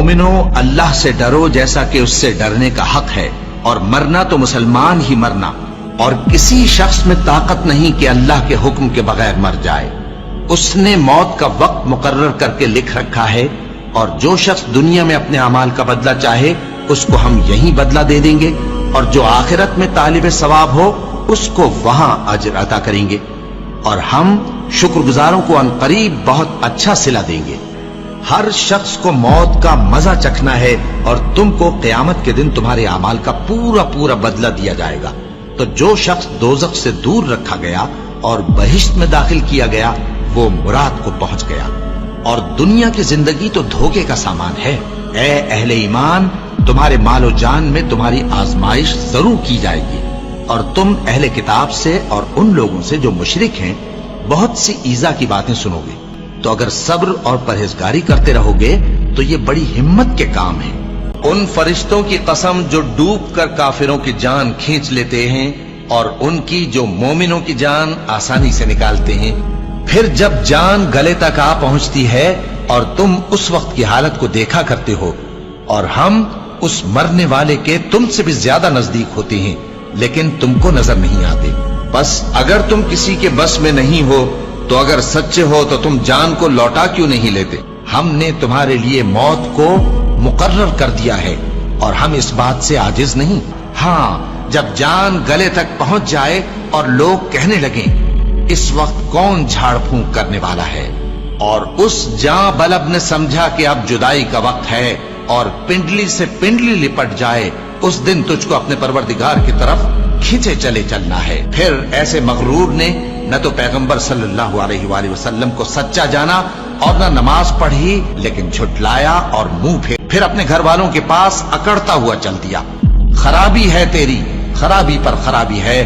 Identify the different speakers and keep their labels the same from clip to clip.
Speaker 1: मोमिनो अल्लाह से डरो जैसा कि उससे डरने का हक है, और मरना तो मुसलमान ही मरना, और किसी शख्स में ताकत नहीं कि अल्लाह के हुक्म के बगैर मर जाए। उसने मौत का वक्त मुकर्रर करके लिख रखा है, और जो शख्स दुनिया में अपने अमाल का बदला चाहे उसको हम यही बदला दे देंगे, और जो आखिरत में तालिब सवाब हो उसको वहां अजर अता करेंगे, और हम शुक्रगुजारों को अनकरीब बहुत अच्छा सिला देंगे। हर शख्स को मौत का मजा चखना है, और तुमको क़यामत के दिन तुम्हारे अमाल का पूरा पूरा बदला दिया जाएगा। तो जो शख्स दोज़ख से दूर रखा गया और बहिश्त में दाखिल किया गया, वो मुराद को पहुंच गया। और दुनिया की जिंदगी तो धोखे का सामान है। ए अहले ईमान, तुम्हारे मालो जान में तुम्हारी आजमाइश जरूर की जाएगी, और तुम अहले किताब से और उन लोगों से जो मुशरिक हैं बहुत सी ईजा की बातें सुनोगे। तो अगर सब्र और परहेजगारी करते रहोगे तो ये बड़ी हिम्मत के काम है। उन फरिश्तों की कसम जो डूब कर काफिरों की जान खींच लेते हैं, और उनकी जो मोमिनों की जान आसानी से निकालते हैं। फिर जब जान गले तक आ पहुंचती है और तुम उस वक्त की हालत को देखा करते हो, और हम उस मरने वाले के तुमसे भी ज्यादा नजदीक होते हैं, लेकिन तुमको नजर नहीं आते। बस अगर तुम किसी के बस में नहीं हो, तो अगर सच्चे हो तो तुम जान को लौटा क्यों नहीं लेते? हमने तुम्हारे लिए मौत को मुकर्रर कर दिया है, और हम इस बात से आजिज नहीं। हाँ, जब जान गले तक पहुंच जाए और लोग कहने लगे इस वक्त कौन झाड़ फूंक करने वाला है, और उस जां बलब ने समझा कि अब जुदाई का वक्त है, और पिंडली से पिंडली लिपट जाए, उस दिन तुझको अपने परवरदिगार की तरफ खींचे चले चलना है। फिर ऐसे मगरूर ने न तो पैगंबर सल्लल्लाहु अलैहि वसल्लम को सच्चा जाना, और न नमाज पढ़ी, लेकिन झुटलाया और मुंह फिर अपने घर वालों के पास अकड़ता हुआ चल दिया। खराबी है तेरी, खराबी पर खराबी है,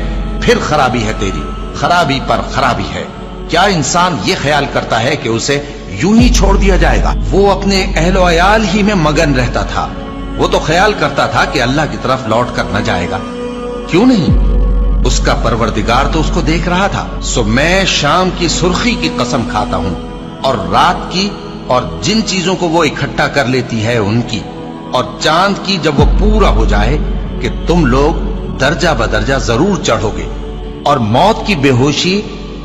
Speaker 1: फिर खराबी है तेरी, खराबी पर खराबी है। क्या इंसान ये ख्याल करता है कि उसे यूं ही छोड़ दिया जाएगा? वो अपने अहलो अयाल ही में मगन रहता था। वो तो ख्याल करता था कि अल्लाह की तरफ लौट कर न जाएगा। क्यों नहीं? उसका परवरदिगार तो उसको देख रहा था। सो मैं शाम की सुर्खी की कसम खाता हूं, और रात की, और जिन चीजों को वो इकट्ठा कर लेती है उनकी, और चांद की जब वो पूरा हो जाए कि तुम लोग दर्जा बदर्जा जरूर चढ़ोगे, और मौत की बेहोशी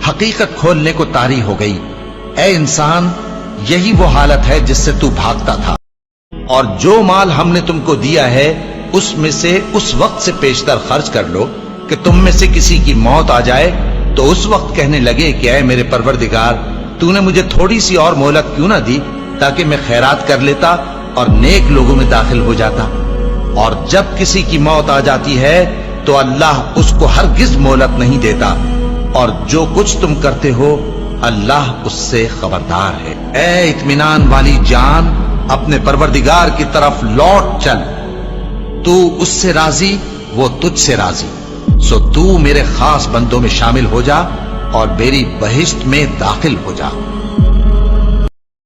Speaker 1: हकीकत खोलने को तारी हो गई। ए इंसान, यही वो हालत है जिससे तू भागता था, और जो माल हमने तुमको दिया है उसमें से उस वक्त से पेशतर खर्च कर लो कि तुम में से किसी की मौत आ जाए तो उस वक्त कहने लगे कि ऐ मेरे परवरदिगार, तूने मुझे थोड़ी सी और मोहलत क्यों ना दी, ताकि मैं खैरात कर लेता और नेक लोगों में दाखिल हो जाता। और जब किसी की मौत आ जाती है तो अल्लाह उसको हरगिज मोहलत नहीं देता, और जो कुछ तुम करते हो अल्लाह उससे खबरदार है। ए इत्मीनान वाली जान, अपने परवरदिगार की तरफ लौट चल। तू उससे राजी, वो तुझसे राजी। सो तू मेरे खास बंदों में शामिल हो जा और मेरी बहिश्त में दाखिल हो जा।